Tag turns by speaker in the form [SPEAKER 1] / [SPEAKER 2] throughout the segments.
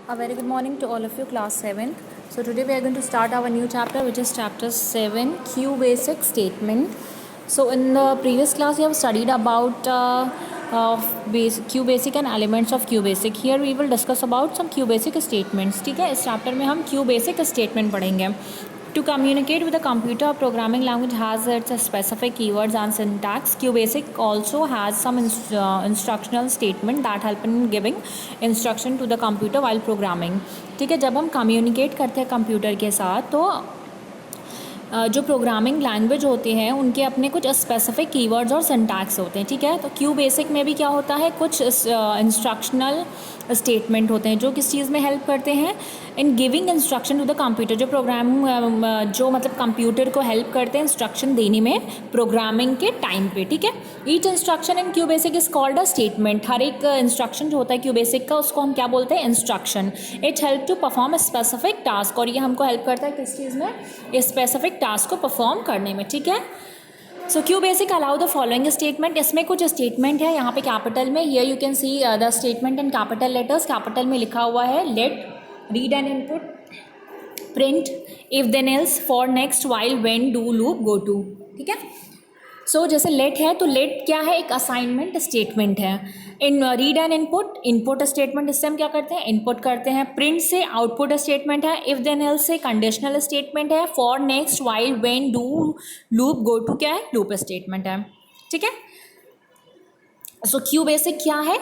[SPEAKER 1] A very good morning to all of you, class 7th. So today we are going to start our new chapter, which is chapter 7, Q basic statement. So in the previous class we have studied about Q basic and elements of Q basic. Here we will discuss about some Q basic statements. ठीक है, इस chapter में हम Q basic statement पढ़ेंगे. To communicate with a computer, a programming language has its specific keywords and syntax. QBasic also has some instructional statement that help in giving instruction to the computer while programming. ठीक है, जब हम communicate करते हैं computer के साथ तो जो प्रोग्रामिंग लैंग्वेज होते हैं उनके अपने कुछ स्पेसिफिक कीवर्ड्स और सिंटैक्स होते हैं. ठीक है, तो क्यू बेसिक में भी क्या होता है, कुछ इंस्ट्रक्शनल स्टेटमेंट होते हैं जो किस चीज़ में हेल्प करते हैं, in giving instruction to the computer. जो प्रोग्राम जो मतलब कंप्यूटर को हेल्प करते हैं इंस्ट्रक्शन देने में प्रोग्रामिंग के टाइम पे. ठीक है, each instruction in QBasic is called a statement. हर एक इंस्ट्रक्शन जो होता है क्यू बेसिक का उसको हम क्या बोलते हैं, instruction. It help to perform a specific task, और ये हमको हेल्प करता है किस चीज़ में, स्पेसिफिक टास्क को परफॉर्म करने में. ठीक है, so QBasic allow the following statement. इसमें कुछ स्टेटमेंट है यहाँ पे कैपिटल में. Here you can see the statement in capital letters. Capital में लिखा हुआ है let, read and input, print, if then else, for, next, while, when, do, loop, go to. ठीक है, सो जैसे लेट है तो लेट क्या है, एक असाइनमेंट स्टेटमेंट है. In read and input, input statement, इससे हम क्या करते हैं, इनपुट करते हैं. प्रिंट से आउटपुट स्टेटमेंट है. इफ देन एल्स से कंडीशनल स्टेटमेंट है. For, next, while, when, do, loop, go to क्या है, लूप स्टेटमेंट है. ठीक है, सो क्यू बेसिक क्या है,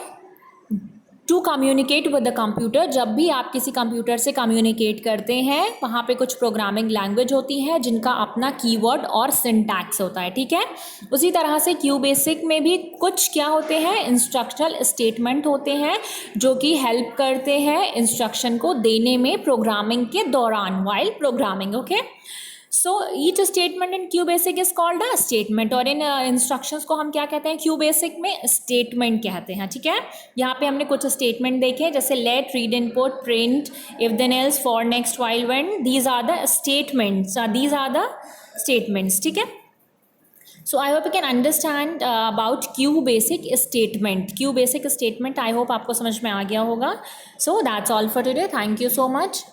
[SPEAKER 1] to communicate with the computer. जब भी आप किसी कंप्यूटर से कम्युनिकेट करते हैं वहाँ पे कुछ प्रोग्रामिंग लैंग्वेज होती है जिनका अपना कीवर्ड और सिंटैक्स होता है. ठीक है, उसी तरह से क्यू बेसिक में भी कुछ क्या होते हैं, इंस्ट्रक्शनल स्टेटमेंट होते हैं जो कि हेल्प करते हैं इंस्ट्रक्शन को देने में प्रोग्रामिंग के दौरान, while programming. Okay, so each statement in QBasic is called a statement, और इन इंस्ट्रक्शंस को हम क्या कहते हैं, क्यू बेसिक में स्टेटमेंट कहते हैं. ठीक है, यहाँ पे हमने कुछ स्टेटमेंट देखे जैसे let, read input, print, if then else, for, next, while, when. These are the statements, these are the statements. ठीक है, so I hope you can understand about QBasic statement. QBasic statement I hope आपको समझ में आ गया होगा. So that's all for today. Thank you so much.